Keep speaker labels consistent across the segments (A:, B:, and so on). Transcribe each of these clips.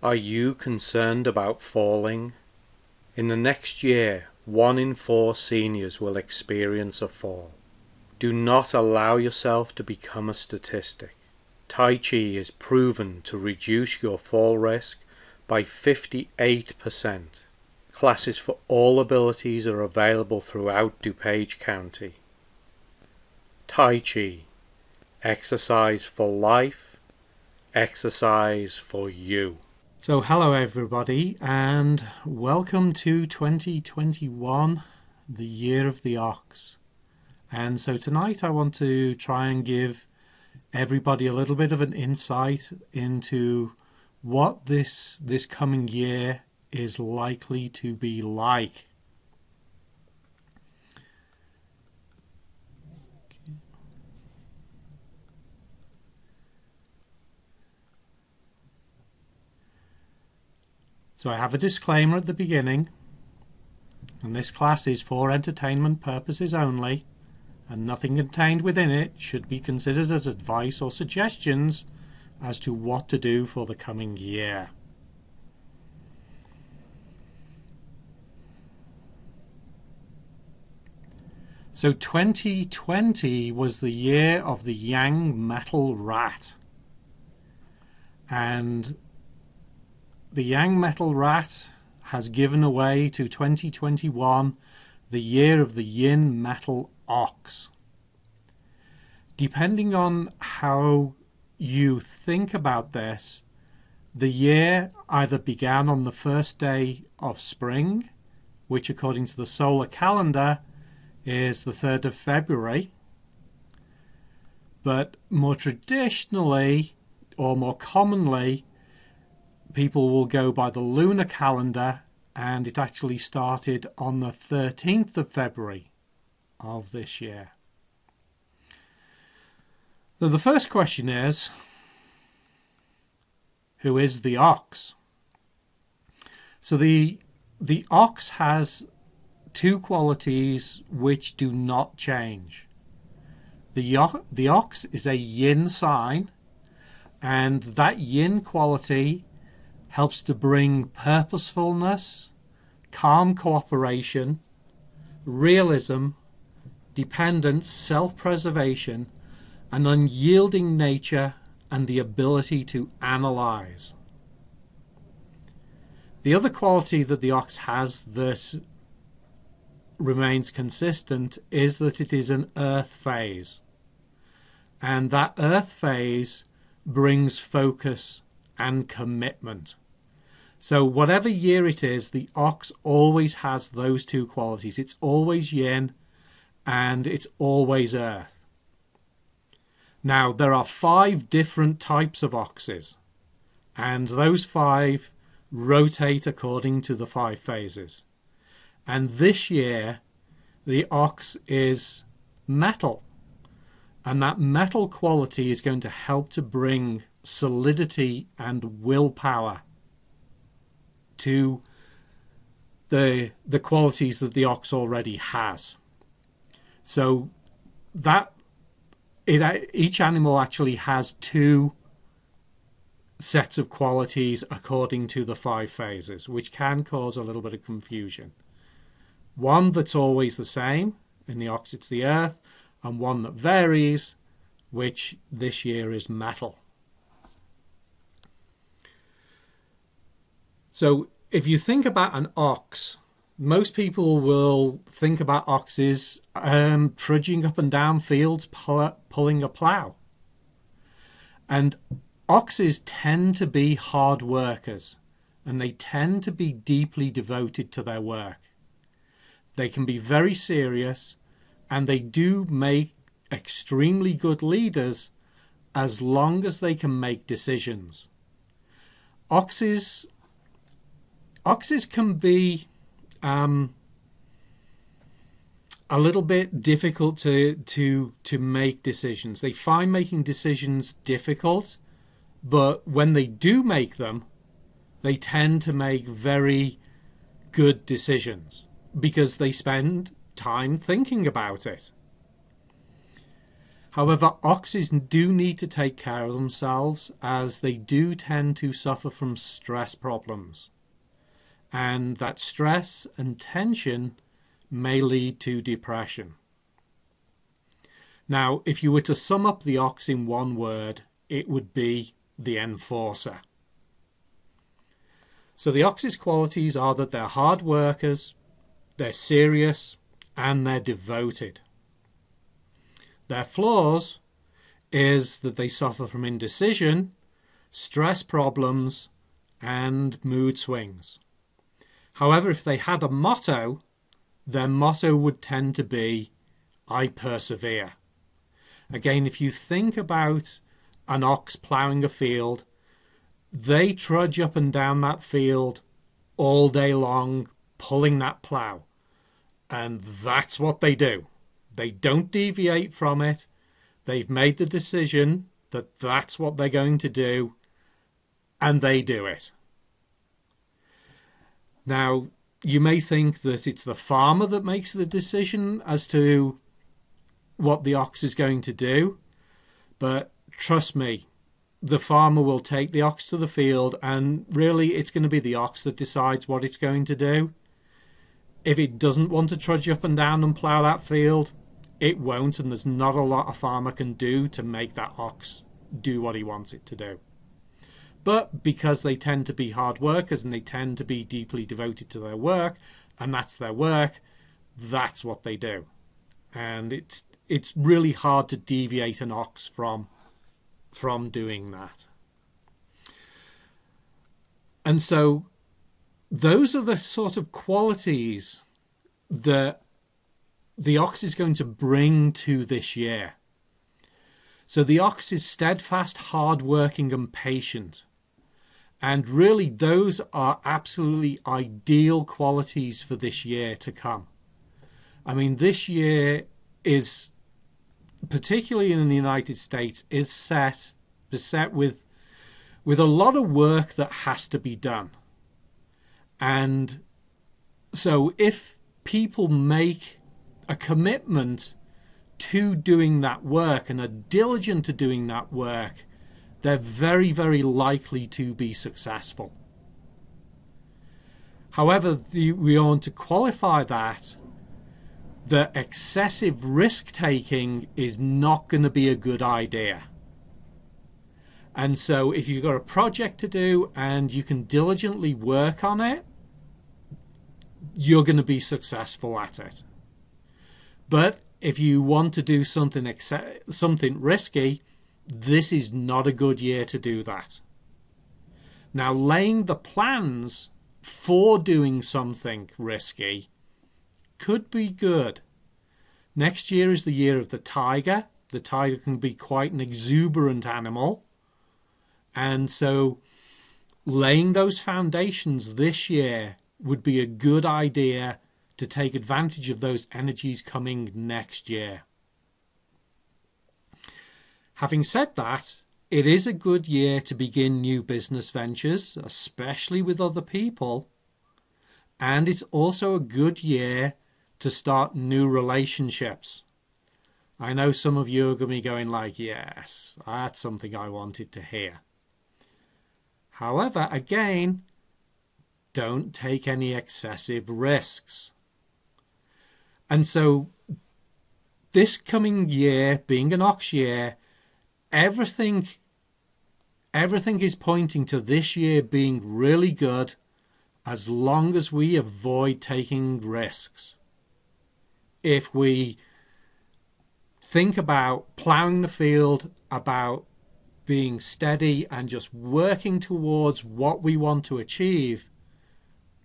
A: Are you concerned about falling? In the next year, 1 in 4 seniors will experience a fall. Do not allow yourself to become a statistic. Tai Chi is proven to reduce your fall risk by 58%. Classes for all abilities are available throughout DuPage County. Tai Chi. Exercise for life. Exercise for you. So hello everybody and welcome to 2021, the year of the ox. And so tonight I want to try and give everybody a little bit of an insight into what this coming year is likely to be like. So I have a disclaimer at the beginning, and this class is for entertainment purposes only, and nothing contained within it should be considered as advice or suggestions as to what to do for the coming year. So 2020 was the year of the Yang metal rat, and the Yang metal rat has given away to 2021 the year of the Yin metal ox. Depending on how you think about this, the year either began on the first day of spring, which according to the solar calendar is the 3rd of February, but more traditionally or more commonly people will go by the lunar calendar, and it actually started on the 13th of February of this year. So the first question is, who is the ox? So the ox has two qualities which do not change. The ox is a yin sign, and that yin quality helps to bring purposefulness, calm cooperation, realism, dependence, self-preservation, an unyielding nature, and the ability to analyze. The other quality that the ox has that remains consistent is that it is an earth phase. And that earth phase brings focus and commitment. So whatever year it is, the ox always has those two qualities. It's always yin and it's always earth. Now, there are 5 different types of oxes, and those 5 rotate according to the 5 phases. And this year, the ox is metal. And that metal quality is going to help to bring solidity and willpower to the qualities that the ox already has. So that each animal actually has 2 sets of qualities according to the 5 phases, which can cause a little bit of confusion. One that's always the same, in the ox it's the earth, and one that varies, which this year is metal. So if you think about an ox, most people will think about oxes trudging up and down fields, pulling a plough. And oxes tend to be hard workers, and they tend to be deeply devoted to their work. They can be very serious, and they do make extremely good leaders as long as they can make decisions. Oxes can be a little bit difficult to make decisions. They find making decisions difficult, but when they do make them, they tend to make very good decisions because they spend time thinking about it. However, oxes do need to take care of themselves, as they do tend to suffer from stress problems. And that stress and tension may lead to depression. Now, if you were to sum up the ox in one word, it would be the enforcer. So the ox's qualities are that they're hard workers, they're serious, and they're devoted. Their flaws is that they suffer from indecision, stress problems, and mood swings. However, if they had a motto, their motto would tend to be, I persevere. Again, if you think about an ox ploughing a field, they trudge up and down that field all day long, pulling that plough. And that's what they do. They don't deviate from it. They've made the decision that that's what they're going to do, and they do it. Now, you may think that it's the farmer that makes the decision as to what the ox is going to do, but trust me, the farmer will take the ox to the field, and really it's going to be the ox that decides what it's going to do. If it doesn't want to trudge up and down and plough that field, it won't, and there's not a lot a farmer can do to make that ox do what he wants it to do. But because they tend to be hard workers and they tend to be deeply devoted to their work, and that's their work, that's what they do. And it's really hard to deviate an ox from doing that. And so those are the sort of qualities that the ox is going to bring to this year. So the ox is steadfast, hard-working, and patient. And really, those are absolutely ideal qualities for this year to come. I mean, this year is, particularly in the United States, is beset with a lot of work that has to be done. And so if people make a commitment to doing that work and are diligent to doing that work, they're very, very likely to be successful. However, we want to qualify that excessive risk-taking is not going to be a good idea. And so if you've got a project to do and you can diligently work on it, you're going to be successful at it. But if you want to do something risky, this is not a good year to do that. Now, laying the plans for doing something risky could be good. Next year is the year of the tiger. The tiger can be quite an exuberant animal. And so laying those foundations this year would be a good idea to take advantage of those energies coming next year. Having said that, it is a good year to begin new business ventures, especially with other people. And it's also a good year to start new relationships. I know some of you are going to be going like, yes, that's something I wanted to hear. However, again, don't take any excessive risks. And so this coming year, being an ox year, everything is pointing to this year being really good as long as we avoid taking risks. If we think about ploughing the field, about being steady and just working towards what we want to achieve,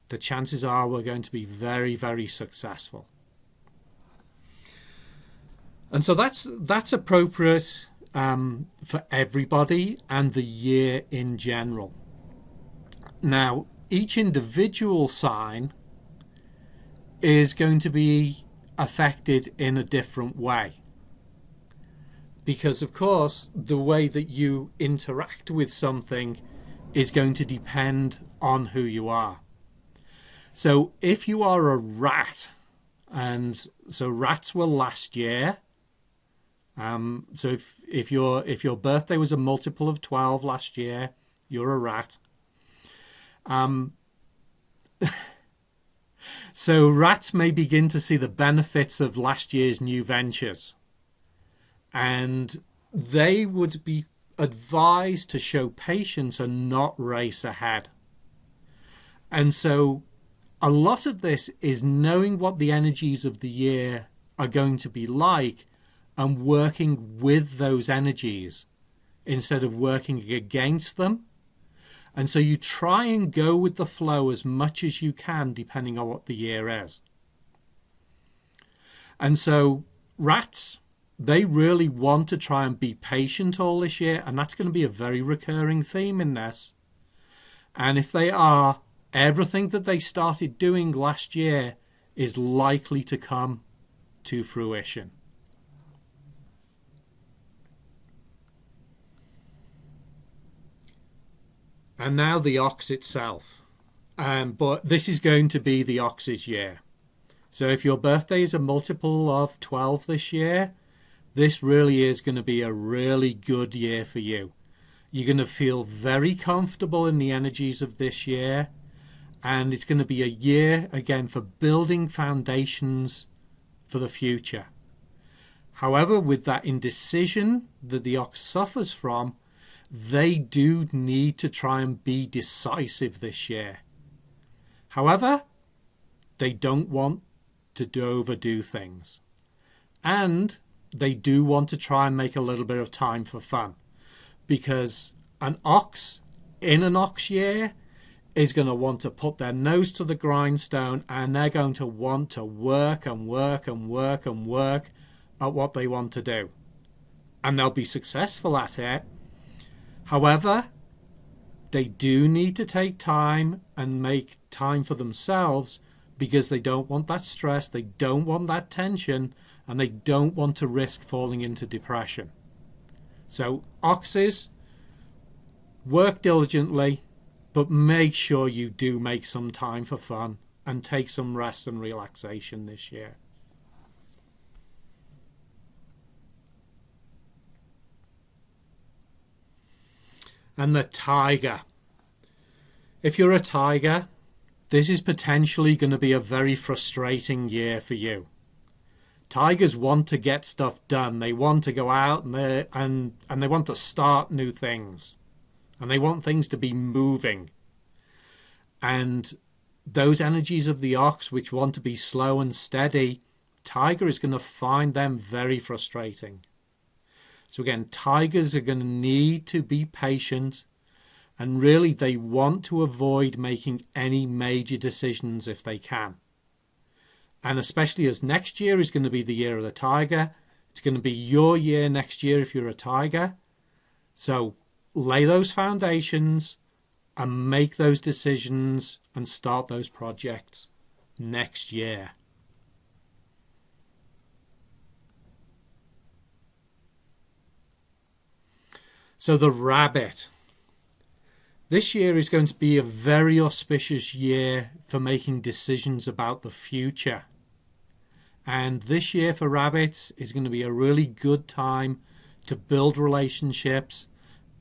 A: the chances are we're going to be very, very successful. And so that's appropriate for everybody and the year in general. Now, each individual sign is going to be affected in a different way. Because, of course, the way that you interact with something is going to depend on who you are. So if you are a rat, and so rats were last year, So if your birthday was a multiple of 12 last year, you're a rat. So rats may begin to see the benefits of last year's new ventures, and they would be advised to show patience and not race ahead. And so a lot of this is knowing what the energies of the year are going to be like and working with those energies instead of working against them. And so you try and go with the flow as much as you can, depending on what the year is. And so rats, they really want to try and be patient all this year, and that's going to be a very recurring theme in this. And if they are, everything that they started doing last year is likely to come to fruition. And now the ox itself. But this is going to be the ox's year. So if your birthday is a multiple of 12 this year, this really is going to be a really good year for you. You're going to feel very comfortable in the energies of this year. And it's going to be a year, again, for building foundations for the future. However, with that indecision that the ox suffers from, they do need to try and be decisive this year. However, they don't want to overdo things. And they do want to try and make a little bit of time for fun. Because an ox in an ox year is going to want to put their nose to the grindstone, and they're going to want to work and work and work and work at what they want to do. And they'll be successful at it. However, they do need to take time and make time for themselves, because they don't want that stress, they don't want that tension, and they don't want to risk falling into depression. So oxes, work diligently, but make sure you do make some time for fun and take some rest and relaxation this year. And the tiger. If you're a tiger, this is potentially going to be a very frustrating year for you. Tigers want to get stuff done. They want to go out and they want to start new things. And they want things to be moving. And those energies of the ox, which want to be slow and steady, tiger is going to find them very frustrating. So again, tigers are going to need to be patient, and really they want to avoid making any major decisions if they can. And especially as next year is going to be the year of the tiger, it's going to be your year next year if you're a tiger. So lay those foundations and make those decisions and start those projects next year. So the rabbit. This year is going to be a very auspicious year for making decisions about the future. And this year for rabbits is going to be a really good time to build relationships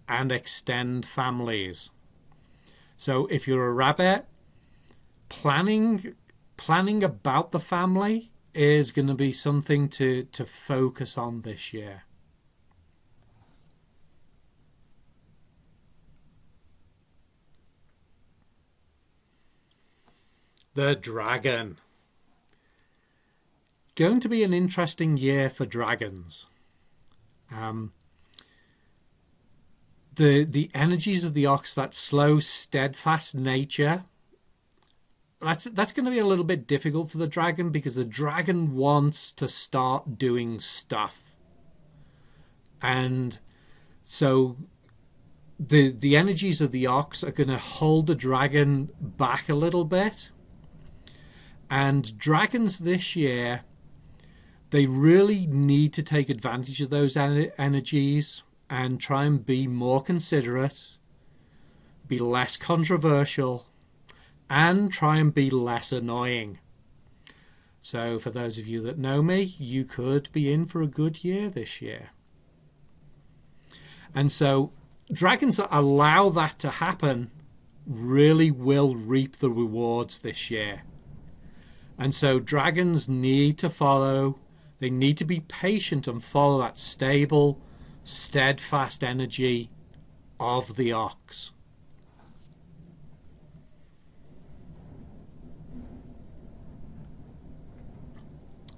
A: and extend families. So if you're a rabbit, planning about the family is going to be something to focus on this year. The dragon. Going to be an interesting year for dragons. The energies of the ox, that slow, steadfast nature, that's going to be a little bit difficult for the dragon, because the dragon wants to start doing stuff. And so the energies of the ox are going to hold the dragon back a little bit. And dragons this year, they really need to take advantage of those energies and try and be more considerate, be less controversial, and try and be less annoying. So for those of you that know me, you could be in for a good year this year. And so dragons that allow that to happen really will reap the rewards this year. And so dragons need to follow, they need to be patient and follow that stable, steadfast energy of the ox.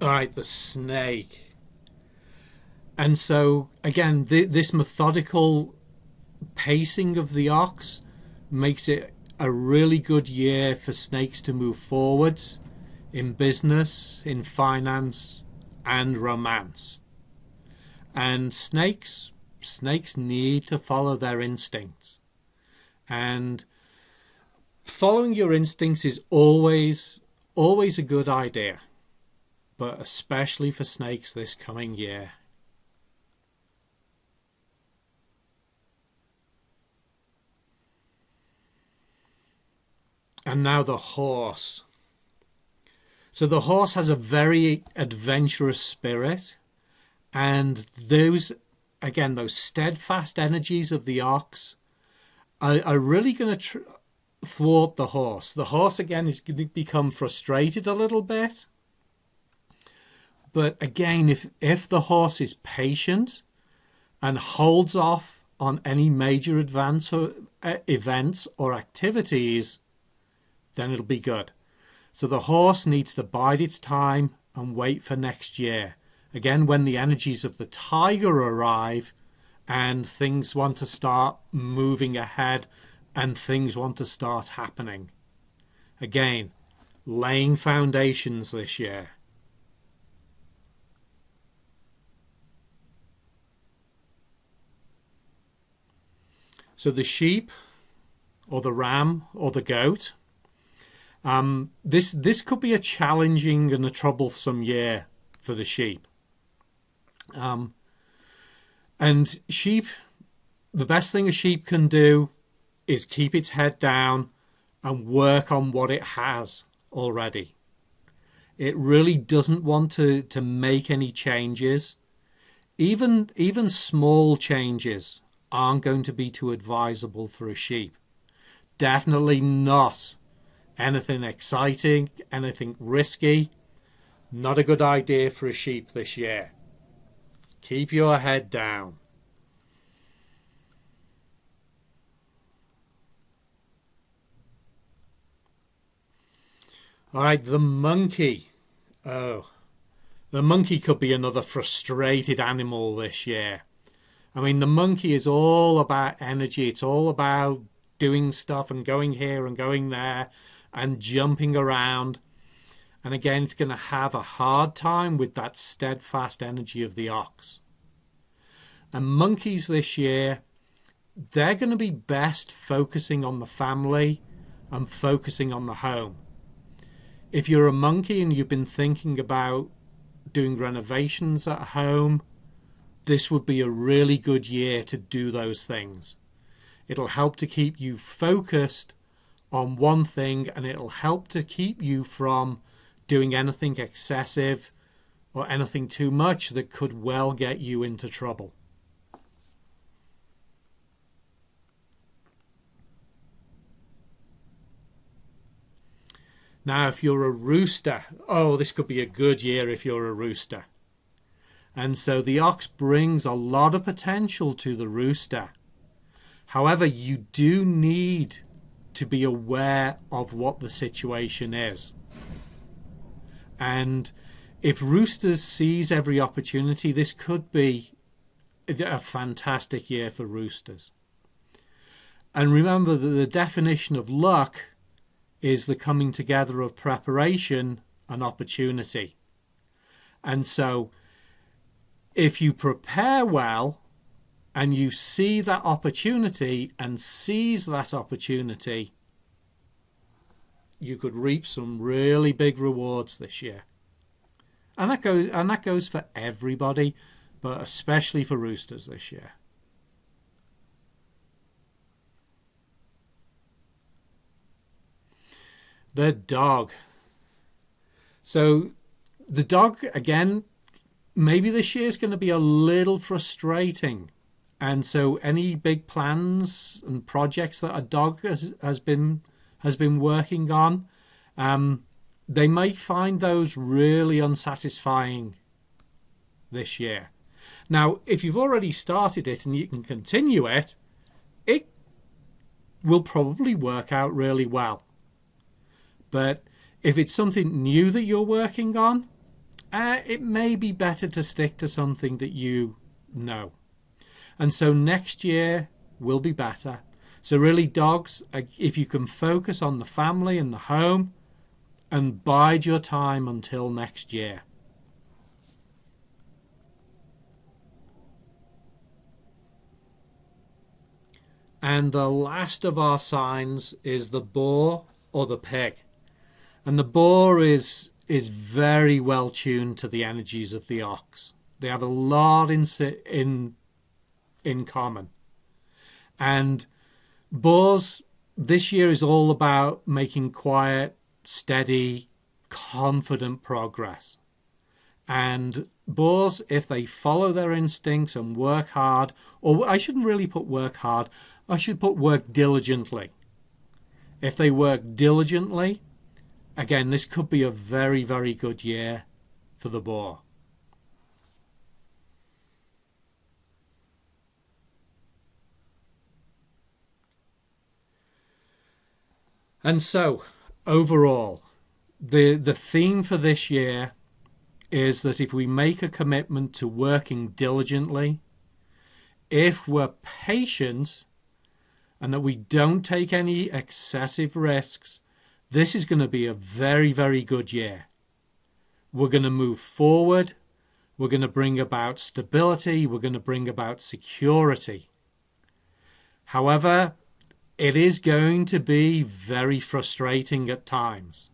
A: All right, the snake. And so, again, this methodical pacing of the ox makes it a really good year for snakes to move forwards in business, in finance, and romance. And snakes need to follow their instincts. And following your instincts is always a good idea, but especially for snakes this coming year. And now the horse. So the horse has a very adventurous spirit, and those steadfast energies of the ox are really going to thwart the horse. The horse, again, is going to become frustrated a little bit. But again, if the horse is patient and holds off on any major events or activities, then it'll be good. So the horse needs to bide its time and wait for next year. Again, when the energies of the tiger arrive and things want to start moving ahead and things want to start happening. Again, laying foundations this year. So the sheep or the ram or the goat, this could be a challenging and a troublesome year for the sheep. And sheep, the best thing a sheep can do is keep its head down and work on what it has already. It really doesn't want to make any changes. Even small changes aren't going to be too advisable for a sheep. Definitely not anything exciting, anything risky. Not a good idea for a sheep this year. Keep your head down. All right, the monkey. Oh, the monkey could be another frustrated animal this year. I mean, the monkey is all about energy. It's all about doing stuff and going here and going there and jumping around. And again, it's going to have a hard time with that steadfast energy of the ox. And monkeys this year, they're going to be best focusing on the family and focusing on the home. If you're a monkey and you've been thinking about doing renovations at home, this would be a really good year to do those things. It'll help to keep you focused on one thing, and it'll help to keep you from doing anything excessive or anything too much that could well get you into trouble. Now, if you're a rooster, this could be a good year if you're a rooster. And so the ox brings a lot of potential to the rooster. However, you do need to be aware of what the situation is. And if roosters seize every opportunity, this could be a fantastic year for roosters. And remember that the definition of luck is the coming together of preparation and opportunity. And so if you prepare well and you see that opportunity and seize that opportunity, you could reap some really big rewards this year. And that goes for everybody, but especially for roosters this year. The dog. So The dog, again, maybe this year is going to be a little frustrating. And so any big plans and projects that a dog has been working on, they might find those really unsatisfying this year. Now, if you've already started it and you can continue it, it will probably work out really well. But if it's something new that you're working on, it may be better to stick to something that you know. And so next year will be better. So really, dogs, if you can focus on the family and the home and bide your time until next year. And the last of our signs is the boar or the pig. And the boar is very well tuned to the energies of the ox. They have a lot in common. And boars this year is all about making quiet, steady, confident progress. And boars, if they follow their instincts and work hard, or I shouldn't really put work hard, I should put work diligently. If they work diligently, again, this could be a very, very good year for the boar. And so, overall, the theme for this year is that if we make a commitment to working diligently, if we're patient, and that we don't take any excessive risks, this is going to be a very, very good year. We're going to move forward. We're going to bring about stability. We're going to bring about security. However, it is going to be very frustrating at times.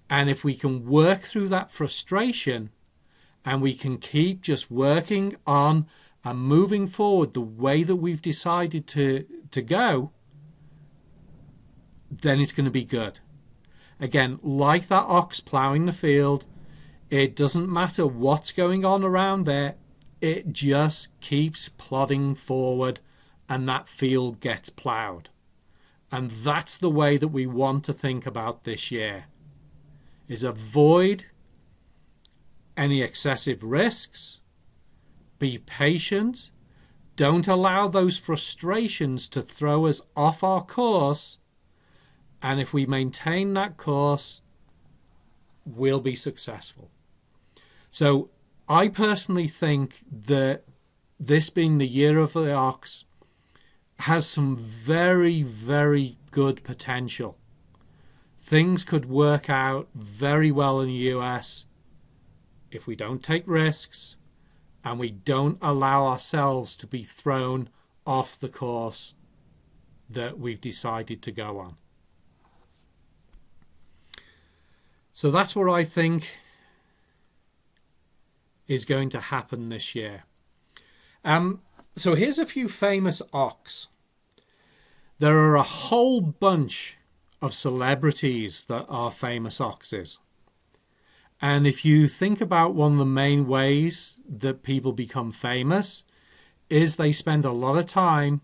A: And if we can work through that frustration and we can keep just working on and moving forward the way that we've decided to go, then it's going to be good. Again, like that ox ploughing the field, it doesn't matter what's going on around there. It just keeps plodding forward and that field gets ploughed. And that's the way that we want to think about this year, is avoid any excessive risks, be patient, don't allow those frustrations to throw us off our course, and if we maintain that course, we'll be successful. So I personally think that this being the year of the ox has some very, very good potential. Things could work out very well in the US if we don't take risks and we don't allow ourselves to be thrown off the course that we've decided to go on. So that's what I think is going to happen this year. So here's a few famous ox. There are a whole bunch of celebrities that are famous oxes. And if you think about one of the main ways that people become famous is they spend a lot of time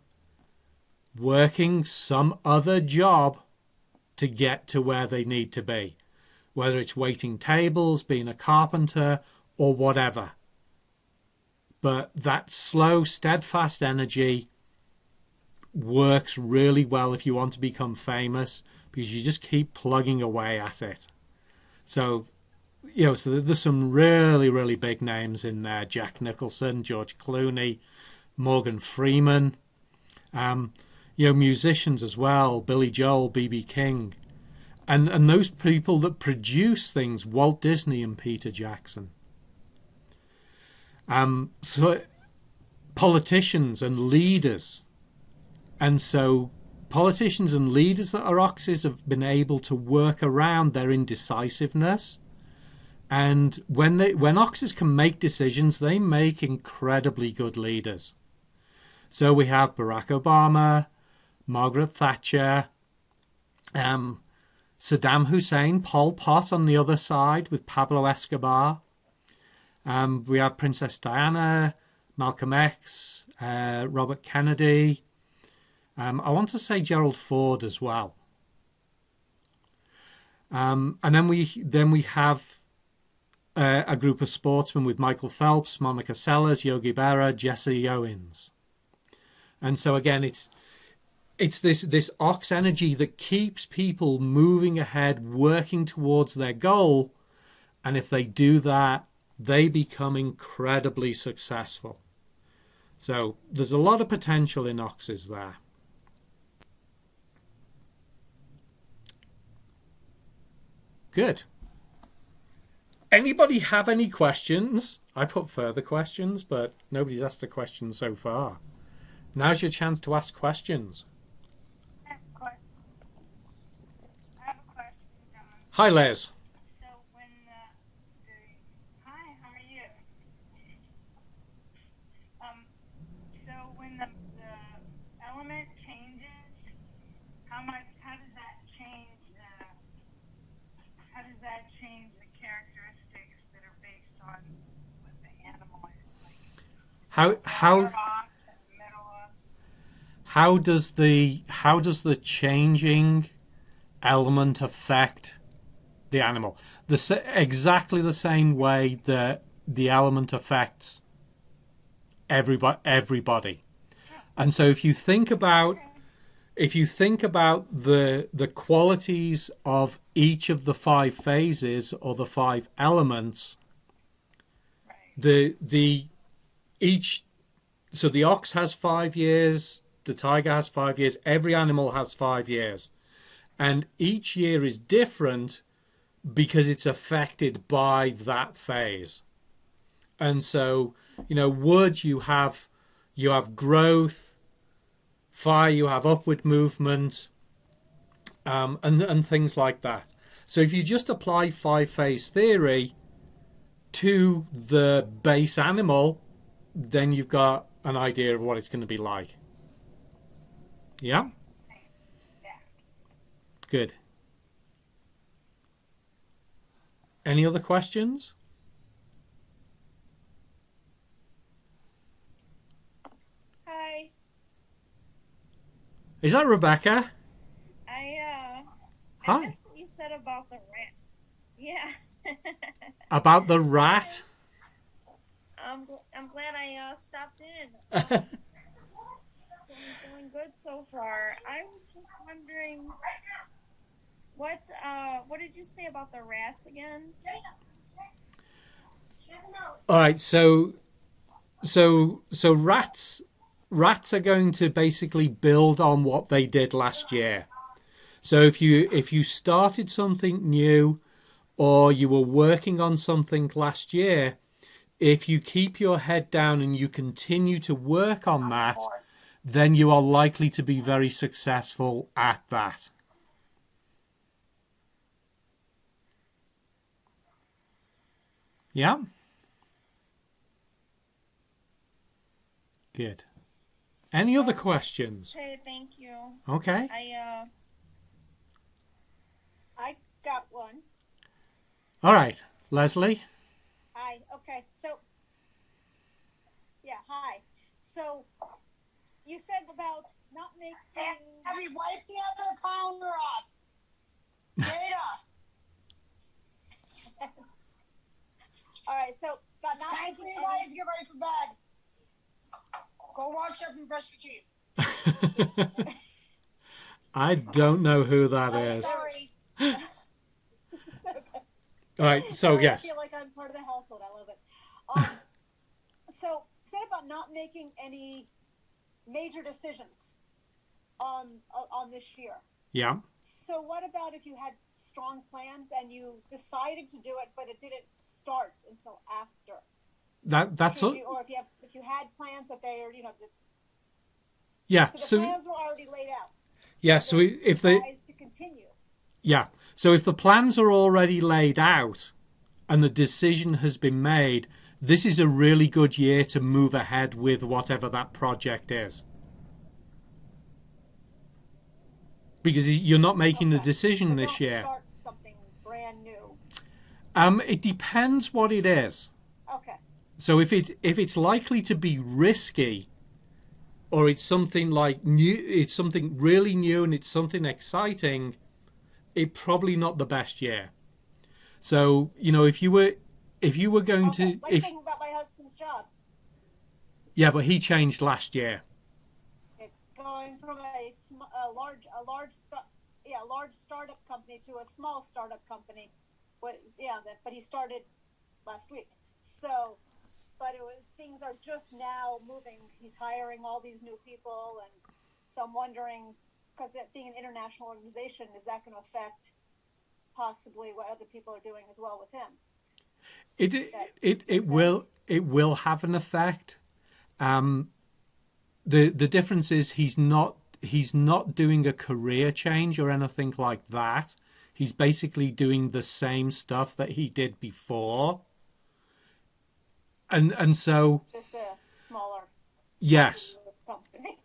A: working some other job to get to where they need to be, whether it's waiting tables, being a carpenter, or whatever. But that slow, steadfast energy works really well if you want to become famous, because you just keep plugging away at it. So, so there's some really, really big names in there. Jack Nicholson, George Clooney, Morgan Freeman. Musicians as well, Billy Joel, B.B. King. And those people that produce things, Walt Disney and Peter Jackson. So politicians and leaders. And so politicians and leaders that are oxes have been able to work around their indecisiveness. And when oxes can make decisions, they make incredibly good leaders. So we have Barack Obama, Margaret Thatcher, Saddam Hussein, Pol Pot on the other side with Pablo Escobar. We have Princess Diana, Malcolm X, Robert Kennedy. I want to say Gerald Ford as well. And then we have a group of sportsmen with Michael Phelps, Monica Seles, Yogi Berra, Jesse Owens. And so again, it's this ox energy that keeps people moving ahead, working towards their goal. And if they do that, they become incredibly successful. So there's a lot of potential in oxes there. Good. Anybody have any questions? I put further questions, but nobody's asked a question so far. Now's your chance to ask questions.
B: I have a question, John.
A: Hi, Les.
B: So when hi, how are you? So when the element changes, how does that change the characteristics that are based on what the animal is like?
A: How does the changing element affect the animal? Exactly the same way that the element affects everybody. And so if you think about the qualities of each of the 5 phases or the 5 elements, the ox has 5 years, the tiger has 5 years, every animal has 5 years. And each year is different because it's affected by that phase. And so, wood, you have growth, fire, you have upward movement, and things like that. So if you just apply 5-phase theory to the base animal, then you've got an idea of what it's going to be like. Yeah? Good. Any other questions?
B: Hi.
A: Is that Rebecca?
B: I
A: Hi.
B: missed what you said about the rat. Yeah.
A: About the rat?
B: I'm glad I stopped in. Doing good so far. I was just wondering what did you say about the rats again?
A: All right, so rats are going to basically build on what they did last year. So if you started something new or you were working on something last year, if you keep your head down and you continue to work on that, then you are likely to be very successful at that. Yeah? Good. Any other questions?
B: Okay, thank you.
A: Okay.
C: I got one.
A: All right. Leslie?
C: Hi. Okay. Hi. So, you said about not making...
D: Abby, wipe the other counter up. Data.
C: All right. So, about not
D: Thank
C: making
D: you guys. Get ready for bed. Go wash up and brush your teeth.
A: I don't know who that is.
C: Sorry.
A: Okay. All right. So, yes.
C: I feel like I'm part of the household. I love it. So, said about not making any major decisions on this year.
A: Yeah.
C: So what about if you had strong plans and you decided to do it, but it didn't start until after?
A: That's all.
C: Or if you had plans that they are,
A: Yeah.
C: So the plans were already laid out.
A: Yeah. So if they
C: to continue.
A: Yeah. So if the plans are already laid out and the decision has been made, this is a really good year to move ahead with whatever that project is. because you're not making a
C: Okay.
A: decision
C: But
A: this
C: don't
A: year.
C: start something brand new.
A: It depends what it is.
C: Okay.
A: So if it's likely to be risky, or it's something like new, it's something really new and it's something exciting, it's probably not the best year. So if you were going
C: Okay.
A: to,
C: Like
A: if
C: thinking about my husband's job.
A: yeah, but he changed last year.
C: Going from a large startup company to a small startup company. But he started last week. So, but things are just now moving. He's hiring all these new people, and so I'm wondering, because it being an international organization, is that going to affect possibly what other people are doing as well with him?
A: It will have an effect. The difference is he's not doing a career change or anything like that. He's basically doing the same stuff that he did before. And so
C: Just a smaller
A: yes.
C: company.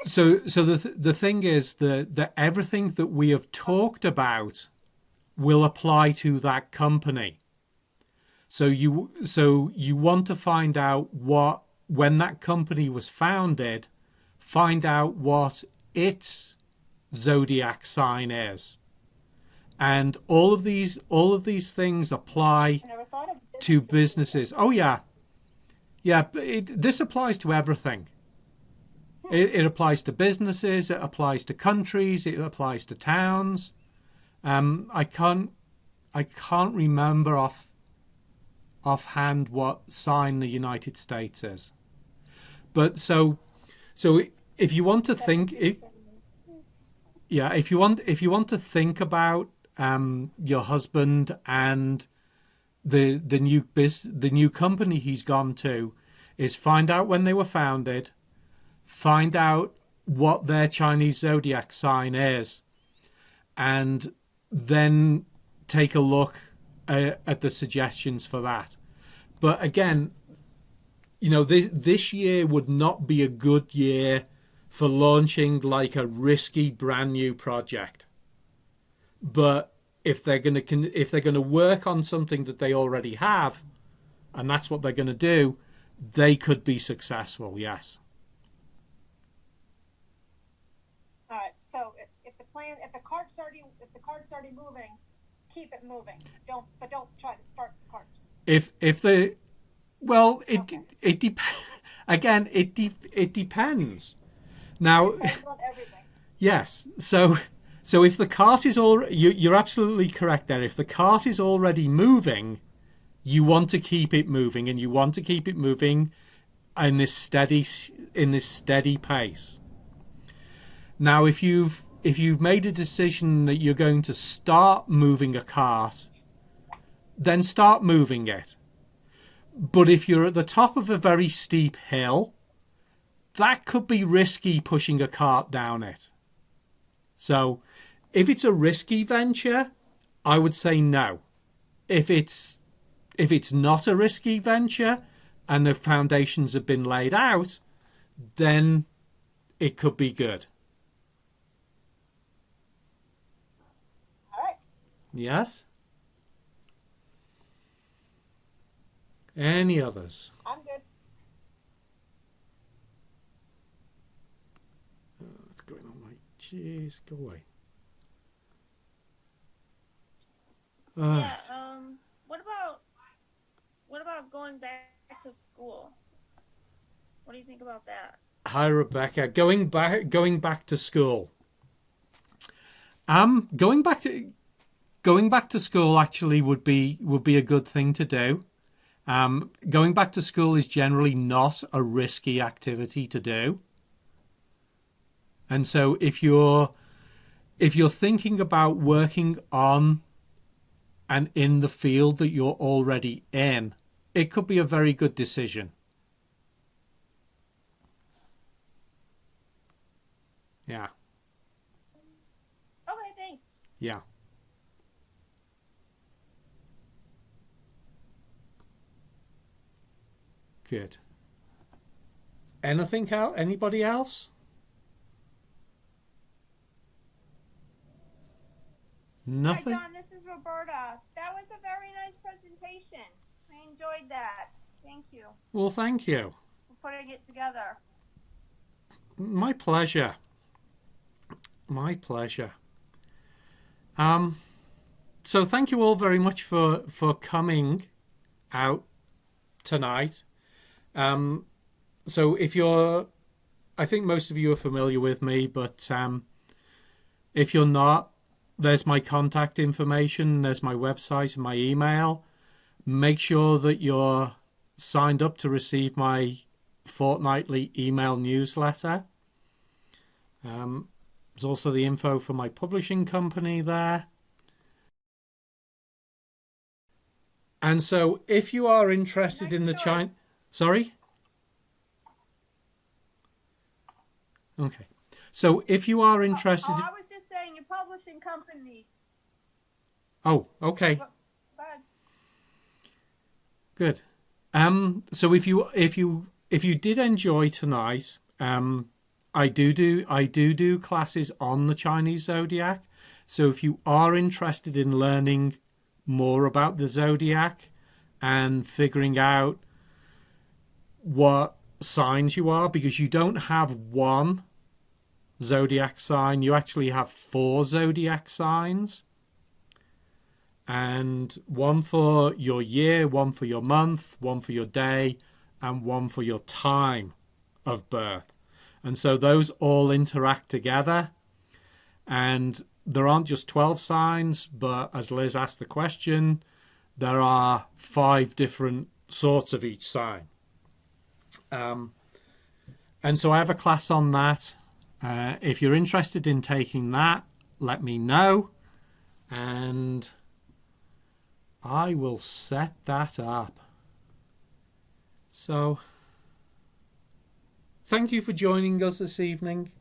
A: So the thing is that everything that we have talked about will apply to that company. So you want to find out when that company was founded, find out what its zodiac sign is. And all of these things apply
C: I never thought of
A: to businesses. Oh yeah. Yeah, this applies to everything. It applies to businesses, it applies to countries, it applies to towns. I can't remember offhand what sign the United States is. But so if you want to think, if you want to think about your husband and the new company he's gone to, is find out when they were founded, find out what their Chinese Zodiac sign is, and then take a look at the suggestions for that. But again, this year would not be a good year for launching like a risky brand new project. But if they're going to work on something that they already have, and that's what they're going to do, they could be successful. Yes.
C: All right. So if the cart's already moving, keep it moving. Don't try to start the cart.
A: It depends. Again, it depends. Now,
C: It depends on everything.
A: yes. So if the cart is you're absolutely correct there. If the cart is already moving, you want to keep it moving, and you want to keep it moving in this steady pace. Now, if you've made a decision that you're going to start moving a cart, then start moving it. But if you're at the top of a very steep hill, that could be risky pushing a cart down it. So if it's a risky venture, I would say no. If it's not a risky venture and the foundations have been laid out, then it could be good.
C: All right.
A: Yes? Any others?
C: I'm good.
A: What's going on, mate? Jeez, go away.
E: Yeah. What about going back to school? What do you think about that?
A: Hi, Rebecca. Going back to school. Going back to school actually would be a good thing to do. Going back to school is generally not a risky activity to do. And so if you're thinking about working on and in the field that you're already in, it could be a very good decision. Yeah.
E: Okay, thanks.
A: Yeah. Good. Anything else? Anybody else? Nothing.
F: Hi, John. This is Roberta. That was a very nice presentation. I enjoyed that. Thank you
A: Well, thank you.
F: for putting it together.
A: My pleasure. My pleasure. So thank you all very much for coming out tonight. So if you're, I think most of you are familiar with me, but if you're not, there's my contact information, there's my website and my email. Make sure that you're signed up to receive my fortnightly email newsletter. There's also the info for my publishing company there. And so if you are interested in the China... Sorry? Okay. So if you are interested...
F: I was just saying your publishing company.
A: Oh, okay.
F: Go ahead.
A: Good. So if you did enjoy tonight, I do classes on the Chinese Zodiac. So if you are interested in learning more about the Zodiac and figuring out what signs you are, because you don't have one Zodiac sign, you actually have 4 Zodiac signs. And one for your year, one for your month, one for your day, and one for your time of birth. And so those all interact together. And there aren't just 12 signs, but as Liz asked the question, there are 5 different sorts of each sign. And so I have a class on that. If you're interested in taking that, let me know. And I will set that up. So, thank you for joining us this evening.